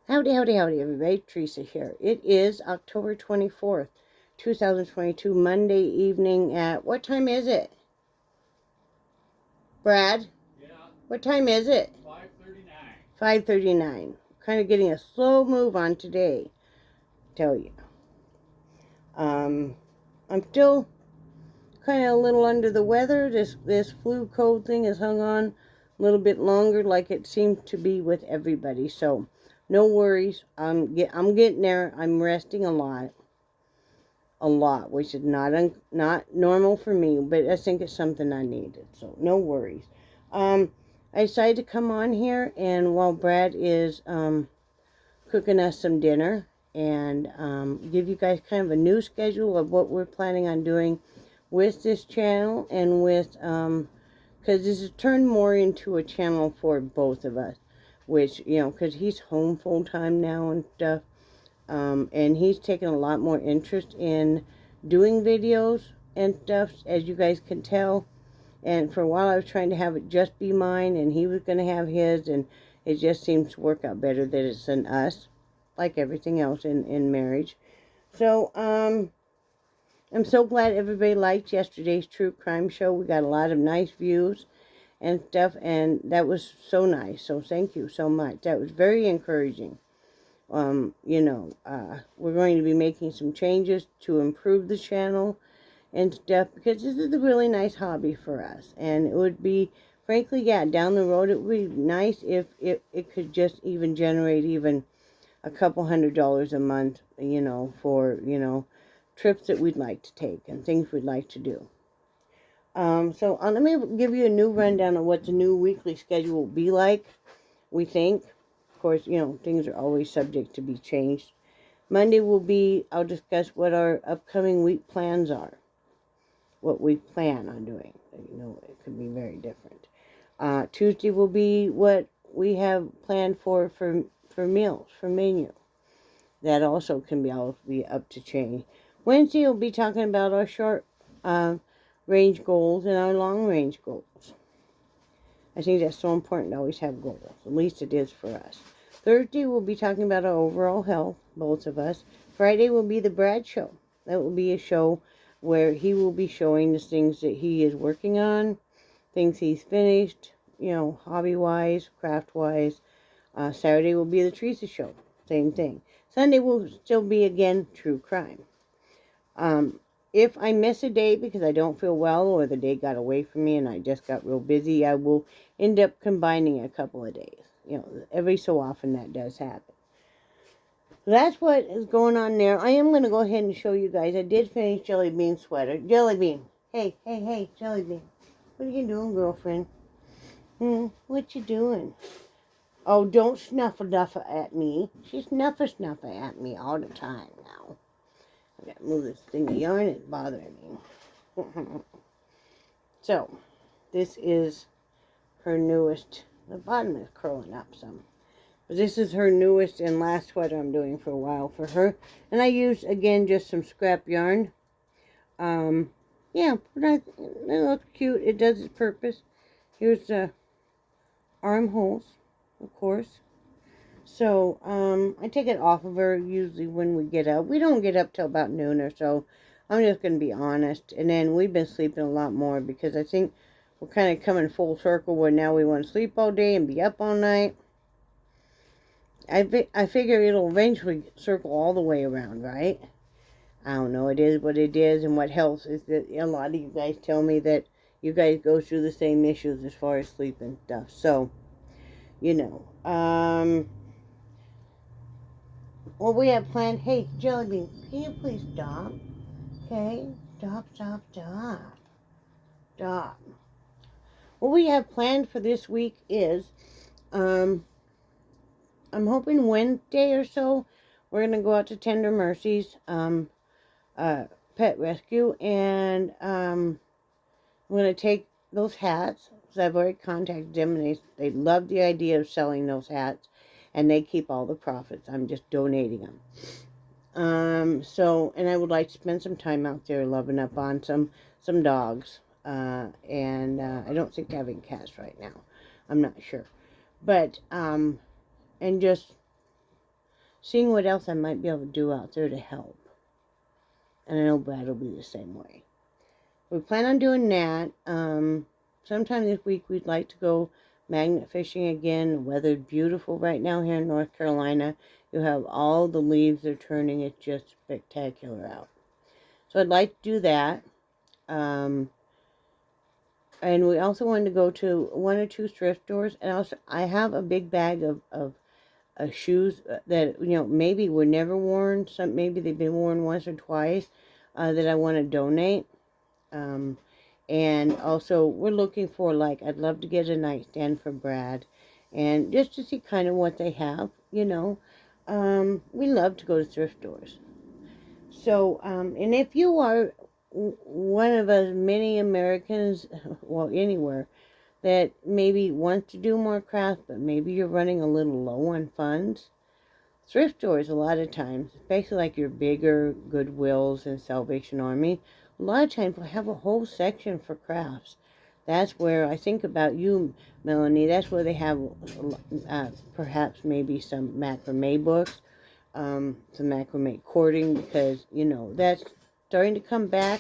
Howdy, howdy, howdy, everybody. Teresa here. It is October 24th, 2022, Monday evening at... What time is it? Brad? Yeah. What time is it? 5:39. 5:39. Kind of getting a slow move on today, tell you. I'm still kind of a little under the weather. This flu cold thing has hung on a little bit longer, like it seemed to be with everybody. So no worries. I'm getting there. I'm resting a lot, which is not normal for me, but I think it's something I needed. So no worries. I decided to come on here, and while Brad is cooking us some dinner, and give you guys kind of a new schedule of what we're planning on doing with this channel, and with because this has turned more into a channel for both of us, which, you know, because he's home full time now and stuff, and he's taken a lot more interest in doing videos and stuff, as you guys can tell. And for a while I was trying to have it just be mine, and he was going to have his, and it just seems to work out better that it's in us, like everything else in marriage. So I'm so glad everybody liked yesterday's true crime show. We got a lot of nice views and stuff, and that was so nice. So thank you so much. That was very encouraging. You know, we're going to be making some changes to improve the channel and stuff, because this is a really nice hobby for us. And it would be, frankly, yeah, down the road, it would be nice if it could just even generate even a couple $100 a month, you know, for, you know, trips that we'd like to take and things we'd like to do. So let me give you a new rundown of what the new weekly schedule will be like, we think. Of course, you know, things are always subject to be changed. Monday will be, I'll discuss what our upcoming week plans are, what we plan on doing. You know, it could be very different. Tuesday will be what we have planned for meals, for menu. That also can be up to change. Wednesday we'll be talking about our short range goals and our long range goals. I think that's so important to always have goals. At least it is for us. Thursday we'll be talking about our overall health, both of us. Friday will be the Brad show. That will be a show where he will be showing us things that he is working on, things he's finished, you know, hobby-wise, craft-wise. Saturday will be the Teresa show. Same thing. Sunday will still be, again, true crime. If I miss a day because I don't feel well, or the day got away from me and I just got real busy, I will end up combining a couple of days. You know, every so often that does happen. That's what is going on there. I am going to go ahead and show you guys. I did finish Jellybean's sweater. Jellybean. Hey, Jellybean. What are you doing, girlfriend? What you doing? Oh, don't snuffle-duffle at me. She snuffle at me all the time now. I gotta move this thing of yarn. It's bothering me. So, this is her newest. The bottom is curling up some. But this is her newest and last sweater I'm doing for a while for her. And I used, again, just some scrap yarn. Yeah, but it looks cute. It does its purpose. Here's the armholes, of course. So, I take it off of her usually when we get up. We don't get up till about noon or so. I'm just going to be honest. And then we've been sleeping a lot more because I think we're kind of coming full circle where now we want to sleep all day and be up all night. I figure it'll eventually circle all the way around, right? I don't know. It is what it is, and what helps is that a lot of you guys tell me that you guys go through the same issues as far as sleep and stuff. So, you know. Well, we have planned... Hey, Jellybean, can you please stop? Okay? Stop. What we have planned for this week is... I'm hoping Wednesday or so, we're going to go out to Tender Mercies, Pet Rescue, and I'm going to take those hats, because I've already contacted them, and they love the idea of selling those hats, and they keep all the profits. I'm just donating them. So, and I would like to spend some time out there loving up on some dogs, and I don't think having cats right now. I'm not sure. But, and just seeing what else I might be able to do out there to help. And I know Brad will be the same way. We plan on doing that. Sometime this week we'd like to go magnet fishing again. The weather's beautiful right now here in North Carolina. You have all the leaves are turning. It's just spectacular out. So I'd like to do that. And we also wanted to go to 1 or 2 thrift stores. And also, I have a big bag of shoes that, maybe were never worn. Some maybe they've been worn once or twice that I want to donate. And also, we're looking for, I'd love to get a nightstand for Brad. And just to see kind of what they have, we love to go to thrift stores. So, and if you are one of us many Americans, well, anywhere, that maybe wants to do more craft, but maybe you're running a little low on funds, thrift stores a lot of times, especially like your bigger Goodwills and Salvation Army, a lot of times will have a whole section for crafts. That's where I think about you, Melanie. That's where they have perhaps maybe some macrame books, some macrame cording, because that's starting to come back.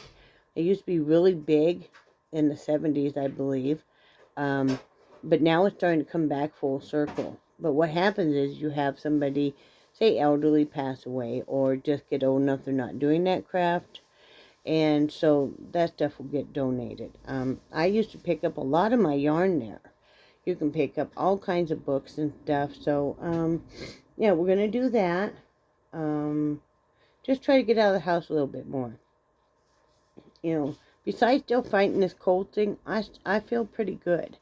It used to be really big in the 70s, I believe, but now it's starting to come back full circle. But what happens is you have somebody, say elderly, pass away, or just get old enough they're not doing that craft, and so that stuff will get donated. I used to pick up a lot of my yarn there. You can pick up all kinds of books and stuff. So yeah, we're gonna do that. Just try to get out of the house a little bit more. Besides still fighting this cold thing, I feel pretty good.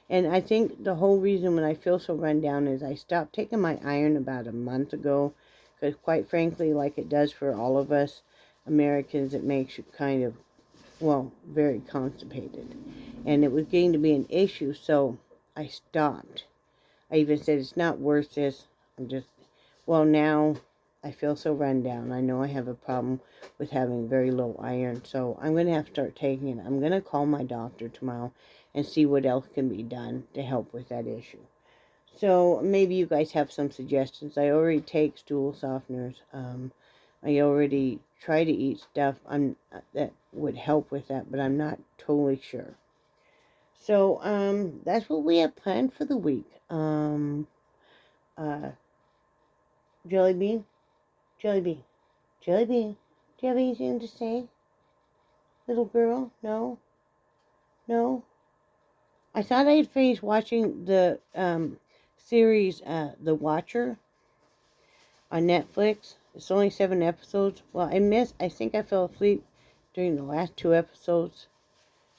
And I think the whole reason when I feel so run down is I stopped taking my iron about a month ago. Because quite frankly, like it does for all of us Americans, it makes you kind of, very constipated. And it was getting to be an issue, so I stopped. I even said, it's not worth this. Now I feel so run down. I know I have a problem with having very low iron, so I'm going to have to start taking it. I'm going to call my doctor tomorrow and see what else can be done to help with that issue. So maybe you guys have some suggestions. I already take stool softeners. I already try to eat stuff that would help with that, but I'm not totally sure. So that's what we have planned for the week. Jellybean, Jellybean, Jellybean. Do you have anything to say, little girl? No. I thought I had finished watching the series, The Watcher, on Netflix. It's only 7 episodes. Well, I think I fell asleep during the last 2 episodes.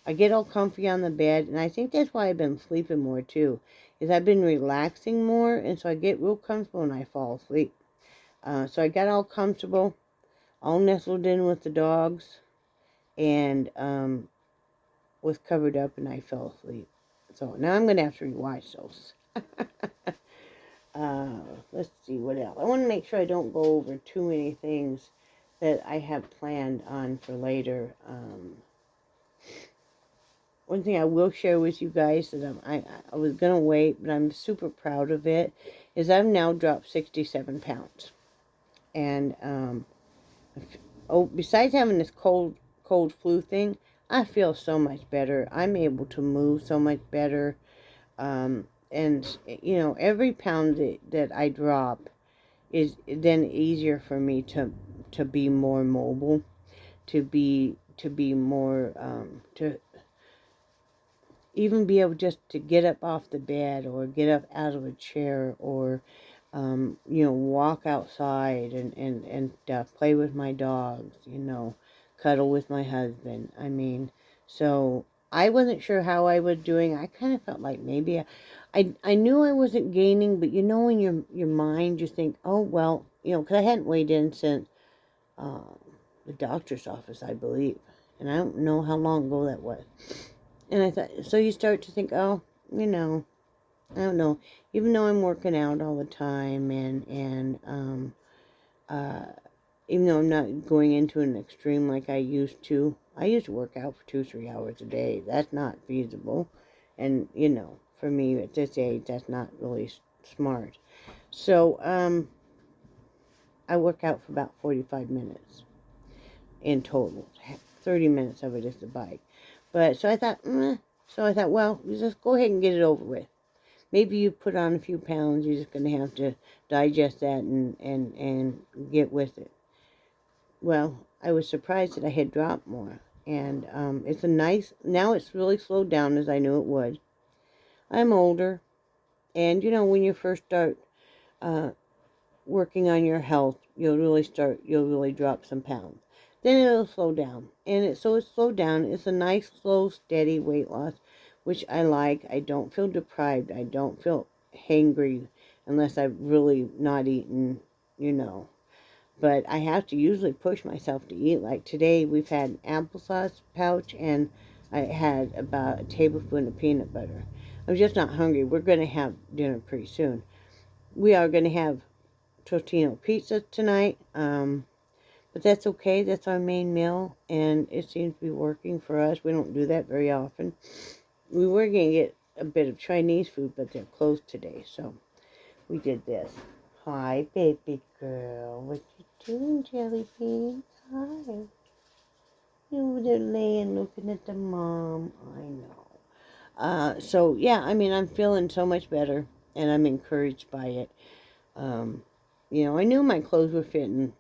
I get all comfy on the bed, and I think that's why I've been sleeping more too, is I've been relaxing more, and so I get real comfortable and I fall asleep. So I got all comfortable, all nestled in with the dogs, and was covered up, and I fell asleep. So now I'm going to have to rewatch those. Let's see what else. I want to make sure I don't go over too many things that I have planned on for later. One thing I will share with you guys that I was going to wait, but I'm super proud of it, is I've now dropped 67 pounds. And, besides having this cold flu thing, I feel so much better. I'm able to move so much better. And, every pound that I drop is then easier for me to be more mobile, to be more, to even be able just to get up off the bed or get up out of a chair or, walk outside and play with my dogs, cuddle with my husband. So I wasn't sure how I was doing. I kind of felt like maybe I knew I wasn't gaining, but in your mind you think, oh, well, because I hadn't weighed in since the doctor's office, I believe. And I don't know how long ago that was. And I thought, so you start to think, oh, I don't know. Even though I'm working out all the time and even though I'm not going into an extreme like I used to work out for 2-3 hours a day. That's not feasible. And, for me at this age, that's not really smart. So, I work out for about 45 minutes in total. 30 minutes of it is the bike. But so I thought, well, you just go ahead and get it over with. Maybe you put on a few pounds, you're just going to have to digest that and get with it. Well, I was surprised that I had dropped more. And it's a nice, now it's really slowed down as I knew it would. I'm older. And, when you first start working on your health, you'll really drop some pounds. Then it'll slow down. And it's slowed down. It's a nice, slow, steady weight loss, which I like. I don't feel deprived. I don't feel hangry unless I've really not eaten, But I have to usually push myself to eat. Like today, we've had an applesauce pouch, and I had about a tablespoon of peanut butter. I'm just not hungry. We're going to have dinner pretty soon. We are going to have Totino pizza tonight, but that's okay. That's our main meal, and it seems to be working for us. We don't do that very often. We were going to get a bit of Chinese food, but they're closed today, so we did this. Hi, baby girl. What you doing, Jellybean? Hi. You were laying looking at the mom. I know. So, yeah, I'm feeling so much better, and I'm encouraged by it. I knew my clothes were fitting,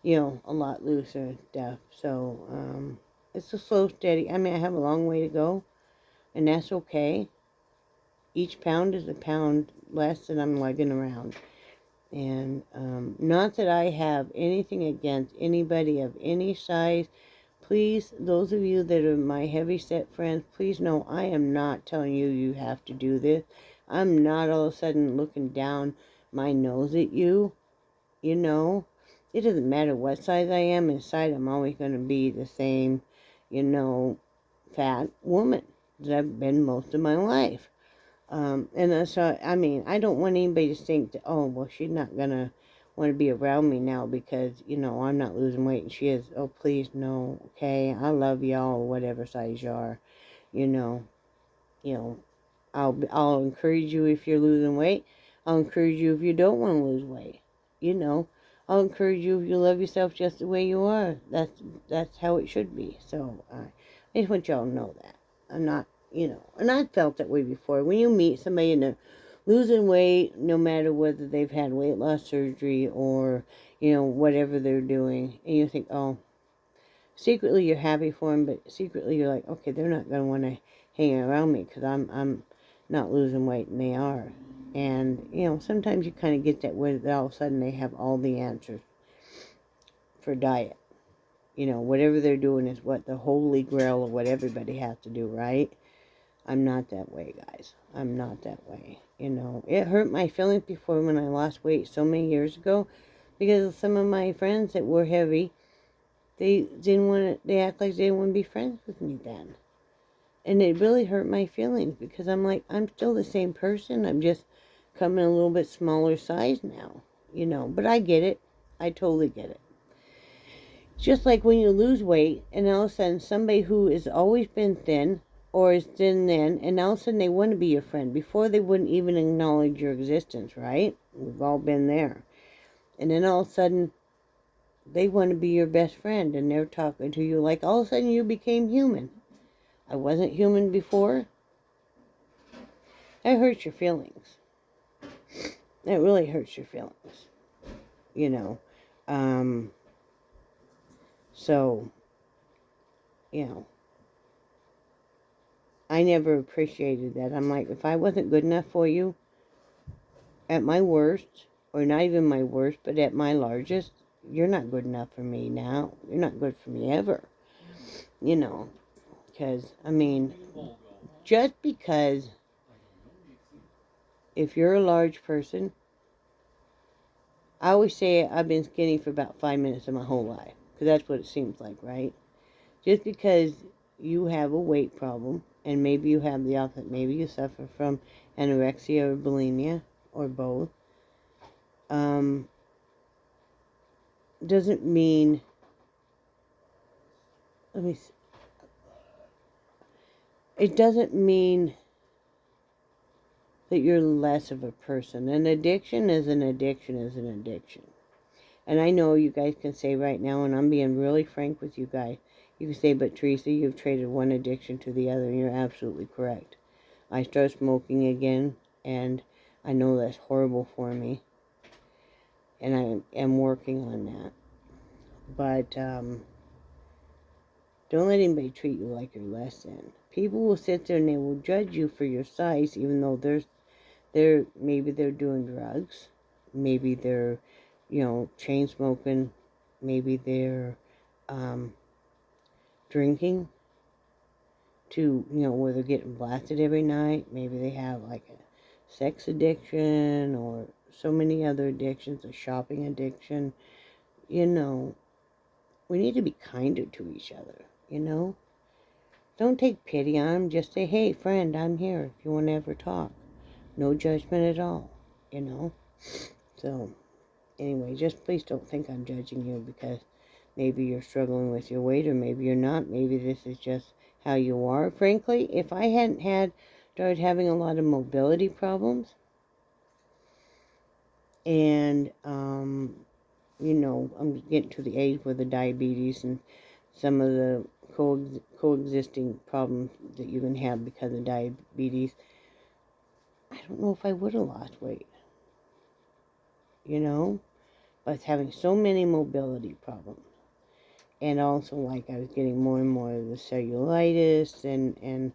a lot looser and stuff. So, it's a slow, steady. I have a long way to go, and that's okay. Each pound is a pound less than I'm lugging around. And not that I have anything against anybody of any size. Please, those of you that are my heavy-set friends, please know I am not telling you you have to do this. I'm not all of a sudden looking down my nose at you. It doesn't matter what size I am. Inside, I'm always going to be the same, fat woman that I've been most of my life. And so, I don't want anybody to think that, oh, well, she's not going to want to be around me now because, I'm not losing weight and she is. Oh, please, no, okay? I love y'all, whatever size you are, you know, I'll encourage you if you're losing weight. I'll encourage you if you don't want to lose weight, I'll encourage you if you love yourself just the way you are. That's how it should be. So, I just want y'all to know that. I'm not, and I've felt that way before. When you meet somebody and they're losing weight, no matter whether they've had weight loss surgery or, whatever they're doing, and you think, oh, secretly you're happy for them, but secretly you're like, okay, they're not going to want to hang around me because I'm not losing weight, and they are. And, sometimes you kind of get that way that all of a sudden they have all the answers for diet. Whatever they're doing is what the holy grail of what everybody has to do, right? I'm not that way, guys. I'm not that way. It hurt my feelings before when I lost weight so many years ago because some of my friends that were heavy, they act like they didn't want to be friends with me then. And it really hurt my feelings because I'm like, I'm still the same person. I'm just coming a little bit smaller size now, But I get it. I totally get it. Just like when you lose weight and all of a sudden somebody who has always been thin or is thin then, and all of a sudden they want to be your friend. Before they wouldn't even acknowledge your existence, right? We've all been there. And then all of a sudden they want to be your best friend and they're talking to you like all of a sudden you became human. I wasn't human before. That hurts your feelings. That really hurts your feelings. So, I never appreciated that. I'm like, if I wasn't good enough for you at my worst, or not even my worst, but at my largest, you're not good enough for me now. You're not good for me ever. Because, just because if you're a large person, I always say I've been skinny for about 5 minutes of my whole life. Because that's what it seems like, right? Just because you have a weight problem, and maybe you have the opposite, maybe you suffer from anorexia or bulimia, or both, doesn't mean, it doesn't mean that you're less of a person. An addiction is an addiction is an addiction. And I know you guys can say right now, and I'm being really frank with you guys, you can say, but Theresa, you've traded one addiction to the other, and you're absolutely correct. I started smoking again, and I know that's horrible for me, and I am working on that. But don't let anybody treat you like you're less than. People will sit there and they will judge you for your size, even though maybe they're doing drugs, maybe they're, chain smoking, maybe they're drinking to, where they're getting blasted every night. Maybe they have like a sex addiction or so many other addictions, a shopping addiction. We need to be kinder to each other. Don't take pity on them. Just say, hey, friend, I'm here if you want to ever talk. No judgment at all. So, anyway, just please don't think I'm judging you because maybe you're struggling with your weight or maybe you're not. Maybe this is just how you are. Frankly, if I hadn't started having a lot of mobility problems and, I'm getting to the age with the diabetes and some of the coexisting problems that you can have because of diabetes, I don't know if I would have lost weight, but having so many mobility problems. And also, like, I was getting more and more of the cellulitis and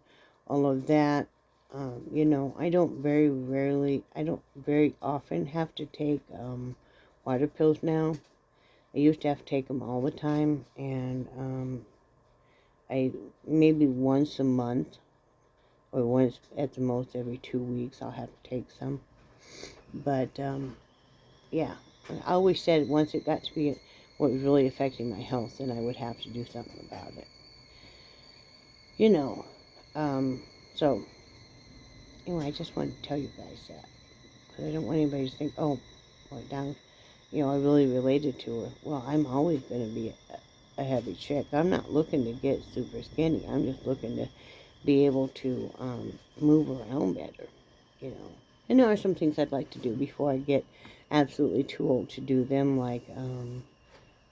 all of that. I don't very often have to take water pills now. I used to have to take them all the time, and I maybe once a month, or once at the most every 2 weeks, I'll have to take some. But, yeah, I always said once it got to be what was really affecting my health, then I would have to do something about it. So, anyway, I just wanted to tell you guys that. Because I don't want anybody to think, oh, well, down, I really related to her. Well, I'm always going to be a heavy chick. I'm not looking to get super skinny. I'm just looking to be able to move around better. And there are some things I'd like to do before I get absolutely too old to do them, like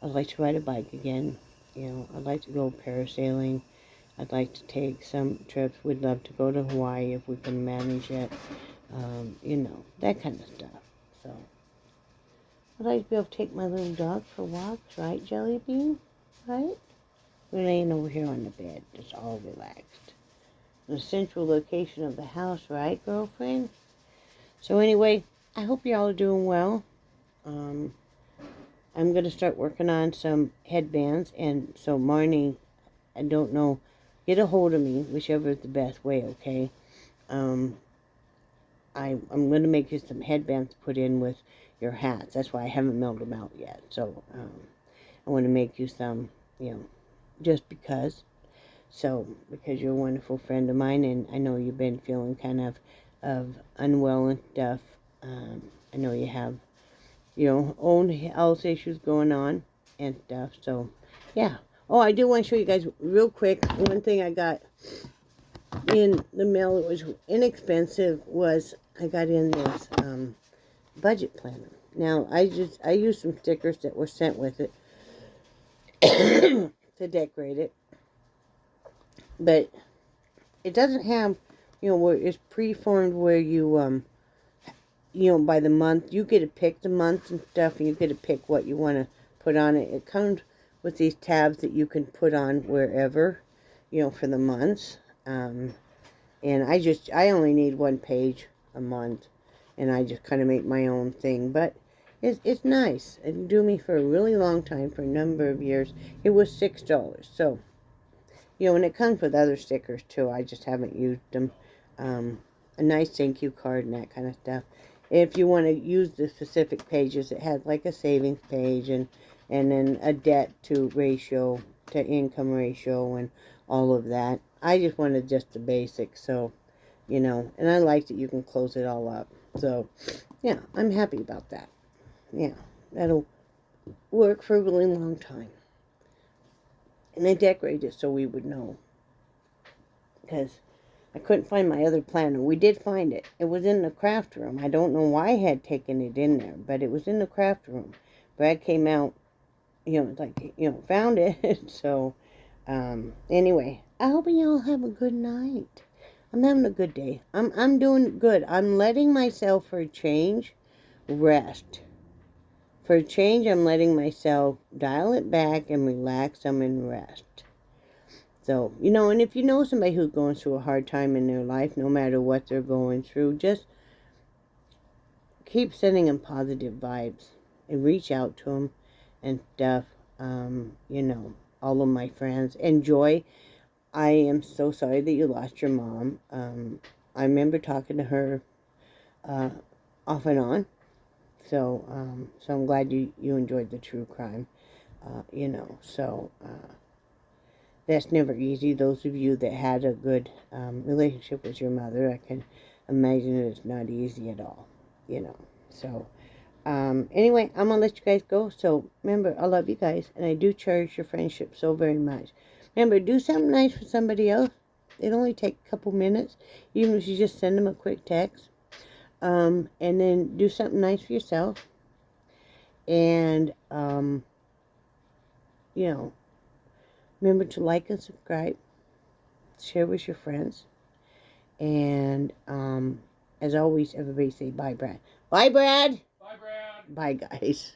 I'd like to ride a bike again. I'd like to go parasailing. I'd like to take some trips. We'd love to go to Hawaii if we can manage it. That kind of stuff. So, I'd like to be able to take my little dog for walks, right, Jellybean? Right? We're laying over here on the bed, just all relaxed. The central location of the house, right, girlfriend? So anyway, I hope y'all are doing well. I'm going to start working on some headbands, and so Marnie, I don't know, get a hold of me, whichever is the best way, okay? I'm going to make you some headbands to put in with your hats. That's why I haven't mailed them out yet. So, I want to make you some, just because. So, because you're a wonderful friend of mine, and I know you've been feeling kind of unwell and stuff. I know you have, own health issues going on and stuff. So, yeah. Oh, I do want to show you guys real quick. One thing I got in the mail that was inexpensive was I got in this budget planner. Now, I used some stickers that were sent with it to decorate it. But it doesn't have, where it's preformed where you, by the month, you get to pick the month and stuff, and you get to pick what you want to put on it. It comes with these tabs that you can put on wherever, for the months. And I only need one page a month, and I just kind of make my own thing. But it's nice. It do me for a really long time, for a number of years. It was $6. So, and it comes with other stickers too. I just haven't used them. A nice thank you card and that kind of stuff. If you want to use the specific pages, it has like a savings page and then a debt to income ratio and all of that. I just wanted just the basics, so, and I like that you can close it all up. So, yeah, I'm happy about that. Yeah, that'll work for a really long time. And I decorated it so we would know. Because I couldn't find my other planner. We did find it. It was in the craft room. I don't know why I had taken it in there, but it was in the craft room. Brad came out, found it. So, anyway, I hope you all have a good night. I'm having a good day. I'm doing good. I'm letting myself, for a change, rest. For a change, I'm letting myself dial it back and relax. I'm in rest. So, and if you know somebody who's going through a hard time in their life, no matter what they're going through, just keep sending them positive vibes and reach out to them and stuff. All of my friends. Enjoy. I am so sorry that you lost your mom. I remember talking to her off and on. So I'm glad you enjoyed the true crime. That's never easy. Those of you that had a good relationship with your mother, I can imagine it's not easy at all. So anyway, I'm gonna let you guys go. So remember, I love you guys, and I do cherish your friendship so very much. Remember, do something nice for somebody else. It only take a couple minutes, even if you just send them a quick text. And then do something nice for yourself. And remember to like and subscribe, share with your friends, and as always, everybody say bye, Brad. Bye, Brad. Bye, Brad. Bye, guys.